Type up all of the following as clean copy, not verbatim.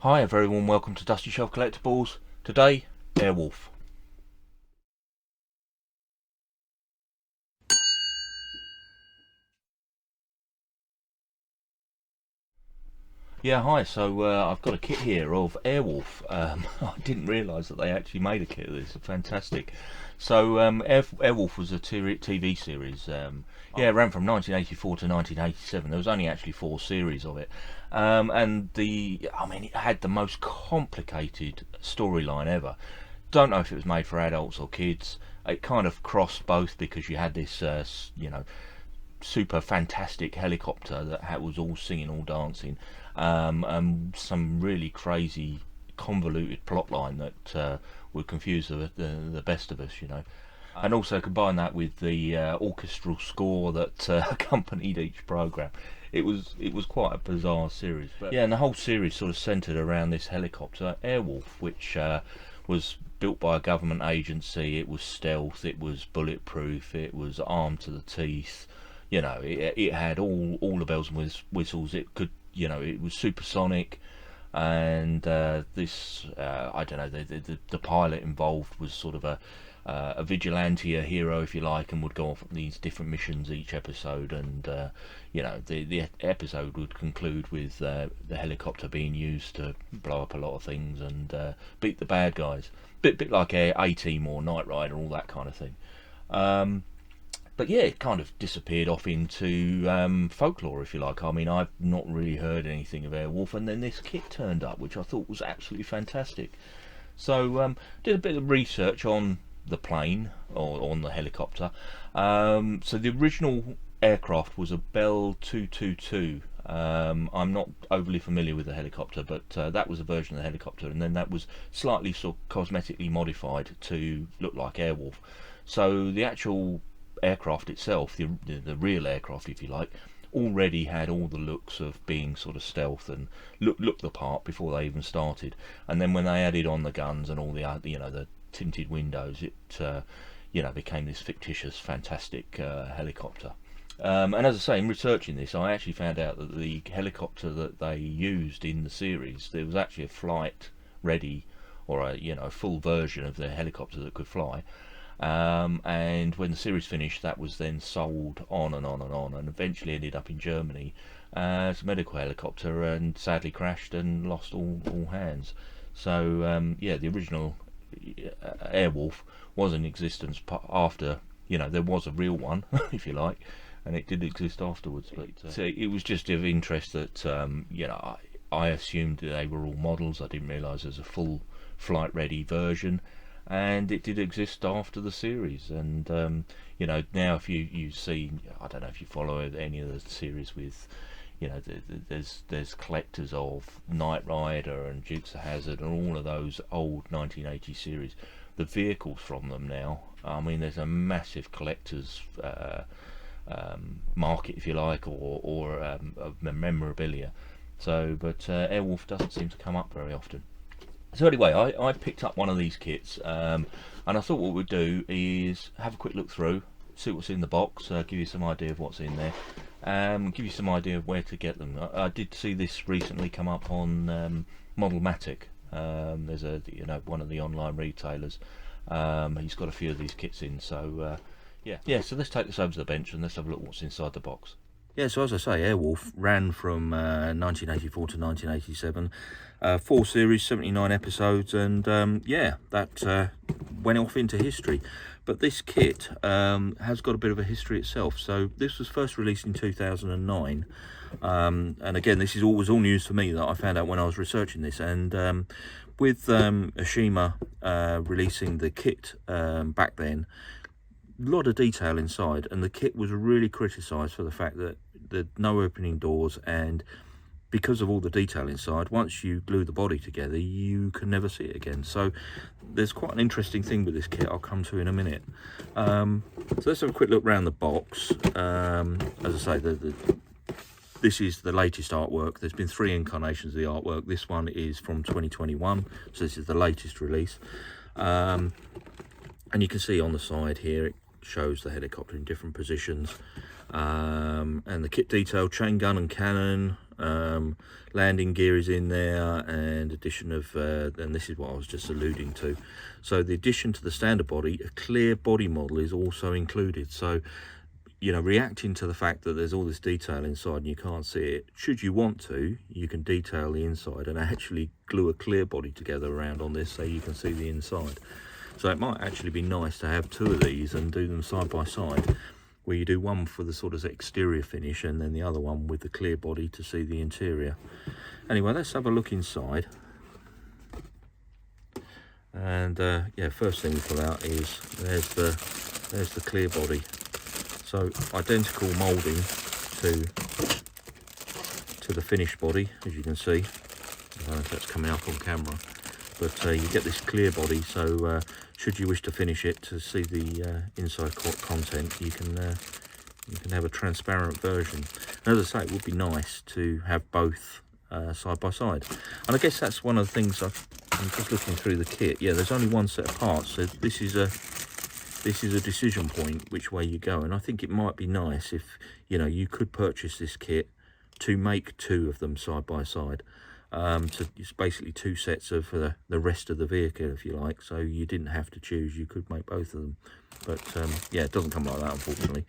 Hi, a very warm welcome to Dusty Shelf Collectibles. Today, Airwolf. Yeah, hi. So I've got a kit here of Airwolf. I didn't realise that they actually made a kit of this. Fantastic. So Airwolf was a TV series. Yeah, it ran from 1984 to 1987. There was only actually 4 series of it, and it had the most complicated storyline ever. Don't know if it was made for adults or kids. It kind of crossed both because you had this, super fantastic helicopter that was all singing, all dancing, and some really crazy, convoluted plotline that would confuse the best of us. And also combine that with the orchestral score that accompanied each program. It was quite a bizarre series, but yeah, and the whole series sort of centered around this helicopter, Airwolf, which was built by a government agency. It was stealth, it was bulletproof, it was armed to the teeth. It had all the bells and whistles. It could, it was supersonic, and I don't know, the pilot involved was sort of a vigilante, a hero, if you like, and would go off on these different missions each episode. And the episode would conclude with the helicopter being used to blow up a lot of things and beat the bad guys. Bit like A-Team or Knight Rider, all that kind of thing. But yeah, it kind of disappeared off into folklore, if you like. I mean, I've not really heard anything of Airwolf, and then this kit turned up, which I thought was absolutely fantastic. So did a bit of research on the plane, or on the helicopter. So the original aircraft was a Bell 222. I'm not overly familiar with the helicopter, but that was a version of the helicopter, and then that was slightly sort of cosmetically modified to look like Airwolf. So the actual aircraft itself, the real aircraft, if you like, already had all the looks of being sort of stealth and looked the part before they even started. And then when they added on the guns and all the tinted windows, it became this fictitious, fantastic helicopter. And as I say, in researching this, I actually found out that the helicopter that they used in the series, there was actually a flight ready, or a full version of the helicopter that could fly. And when the series finished, that was then sold on and on and on, and eventually ended up in Germany as a medical helicopter, and sadly crashed and lost all hands. So the original Airwolf was in existence after, there was a real one, if you like, and it did exist afterwards. But so it was just of interest that I assumed they were all models. I didn't realise there's a full flight ready version, and it did exist after the series. And now if you see, I don't know if you follow any of the series with, there's collectors of Knight Rider and Dukes of Hazzard and all of those old 1980 series. The vehicles from them now, I mean, there's a massive collector's market, if you like, or of memorabilia. So, but Airwolf doesn't seem to come up very often. So anyway, I picked up one of these kits, and I thought what we'd do is have a quick look through, see what's in the box, give you some idea of what's in there, give you some idea of where to get them. I did see this recently come up on Modelmatic. There's one of the online retailers. He's got a few of these kits in, so yeah. So let's take this over to the bench and let's have a look what's inside the box. Yeah, so as I say, Airwolf ran from 1984 to 1987, 4 series, 79 episodes, and that went off into history. But this kit has got a bit of a history itself. So this was first released in 2009, and again, this was all news for me that I found out when I was researching this. And with Ashima releasing the kit back then, a lot of detail inside, and the kit was really criticised for the fact that there's no opening doors, and because of all the detail inside, once you glue the body together, you can never see it again. So there's quite an interesting thing with this kit I'll come to in a minute. So let's have a quick look around the box. As I say, this is the latest artwork. There's been 3 incarnations of the artwork. This one is from 2021, so this is the latest release. And you can see on the side here, it shows the helicopter in different positions, and the kit detail: chain gun and cannon, Landing gear is in there, and addition of, and this is what I was just alluding to. So the addition to the standard body, a clear body model is also included. So, you know, reacting to the fact that there's all this detail inside and you can't see it, should you want to, you can detail the inside and actually glue a clear body together around on this so you can see the inside. So it might actually be nice to have two of these and do them side by side, where you do one for the sort of exterior finish and then the other one with the clear body to see the interior. Anyway, let's have a look inside. And yeah, first thing we pull out is there's the clear body. So identical moulding to the finished body, as you can see. I don't know if that's coming up on camera, but you get this clear body. So should you wish to finish it to see the inside content, you can have a transparent version. And as I say, it would be nice to have both side by side. And I guess that's one of the things I'm just looking through the kit. Yeah, there's only one set of parts, so this is a decision point which way you go. And I think it might be nice if, you know, you could purchase this kit to make two of them side by side. So it's basically two sets of the rest of the vehicle, if you like, so you didn't have to choose, you could make both of them. But yeah, it doesn't come like that, unfortunately.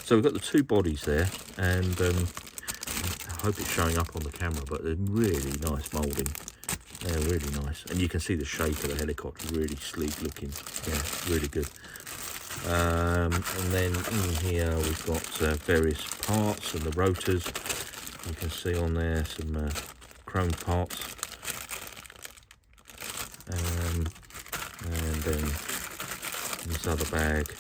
So we've got the two bodies there, and I hope it's showing up on the camera, but they're really nice moulding. They're really nice, and you can see the shape of the helicopter, really sleek looking. Yeah, really good. And then in here we've got various parts and the rotors. You can see on there some chrome parts, and then this other bag,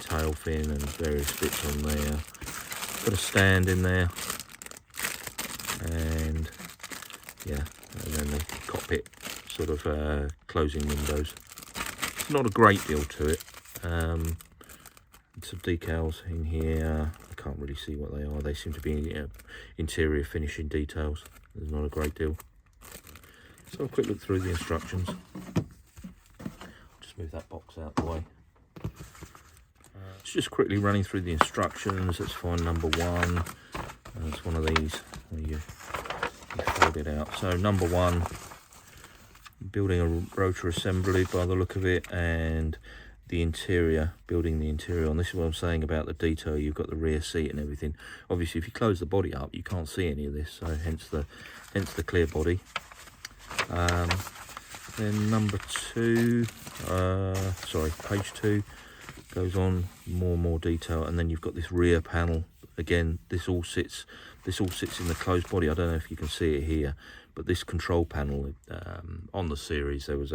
tail fin and various bits on there. Got a stand in there, and yeah, and then the cockpit sort of closing windows. It's not a great deal to it. Some decals in here. I can't really see what they are. They seem to be interior finishing details. There's not a great deal. So a quick look through the instructions. Just move that box out the way. It's just quickly running through the instructions. Let's find number one. It's one of these where you fold it out. So number one, building a rotor assembly by the look of it, and the interior, building the interior on. This is what I'm saying about the detail. You've got the rear seat and everything. Obviously, if you close the body up, you can't see any of this, so hence the clear body. Then number two, page two goes on more and more detail, and then you've got this rear panel. Again, this all sits in the closed body. I don't know if you can see it here, but this control panel on the series, there was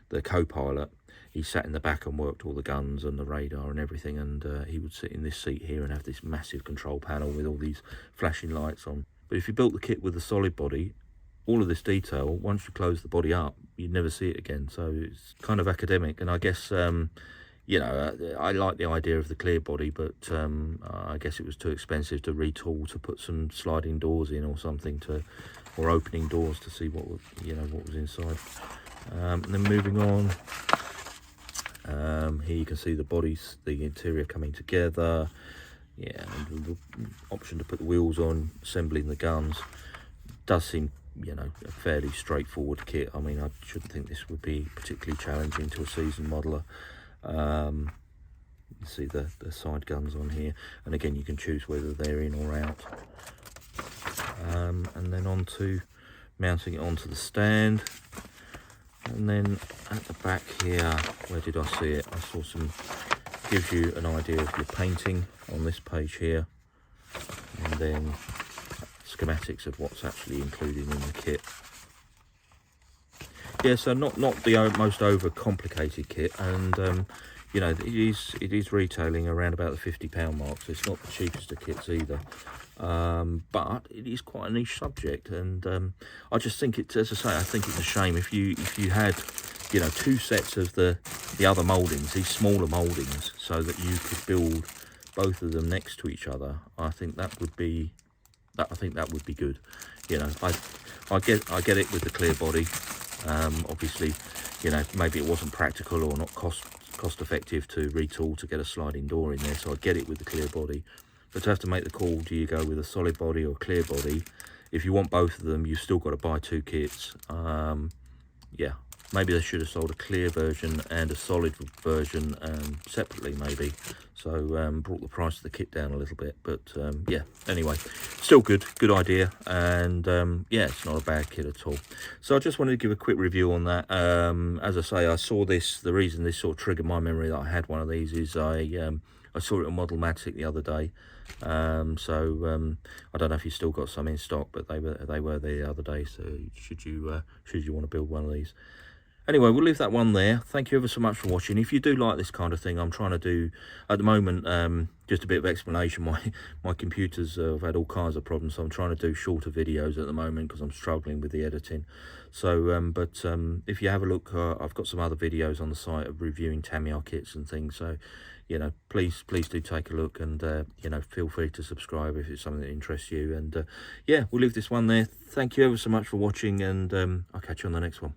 the co-pilot. He sat in the back and worked all the guns and the radar and everything, and he would sit in this seat here and have this massive control panel with all these flashing lights on. But if you built the kit with a solid body, all of this detail, once you close the body up, you'd never see it again. So it's kind of academic, and I guess you know, I like the idea of the clear body, but I guess it was too expensive to retool to put some sliding doors in or something, or opening doors to see what was, you know, what was inside. And then moving on, here you can see the bodies, the interior coming together. Yeah, and the option to put the wheels on, assembling the guns. Does seem, you know, a fairly straightforward kit. I mean, I shouldn't think this would be particularly challenging to a seasoned modeller. You see the side guns on here, and again you can choose whether they're in or out. And then on to mounting it onto the stand. And then at the back here, where did I see it? I saw some, gives you an idea of your painting on this page here, and then schematics of what's actually included in the kit. Yeah, so not the most over complicated kit, and you know, it is retailing around about the £50 mark, so it's not the cheapest of kits either. But it is quite a niche subject, and I just think it's, as I say, I think it's a shame if you had, you know, two sets of the other mouldings, these smaller mouldings, so that you could build both of them next to each other. I think that would be good. You know, I get it with the clear body. Obviously, you know, maybe it wasn't practical or not cost effective to retool to get a sliding door in there, so I get it with the clear body. But to have to make the call, do you go with a solid body or clear body, if you want both of them, you've still got to buy 2 kits. Yeah, maybe they should have sold a clear version and a solid version separately, maybe. So brought the price of the kit down a little bit. But yeah, anyway, still good idea. And yeah, it's not a bad kit at all. So I just wanted to give a quick review on that. As I say, I saw this, the reason this sort of triggered my memory that I had one of these is I saw it on Modelmatic the other day. I don't know if you still got some in stock, but they were there the other day. So should you want to build one of these? Anyway, we'll leave that one there. Thank you ever so much for watching. If you do like this kind of thing, I'm trying to do, at the moment, just a bit of explanation. My computers have had all kinds of problems, so I'm trying to do shorter videos at the moment because I'm struggling with the editing. So, if you have a look, I've got some other videos on the site of reviewing Tamiya kits and things. So, you know, please do take a look, and you know, feel free to subscribe if it's something that interests you. And yeah, we'll leave this one there. Thank you ever so much for watching, and I'll catch you on the next one.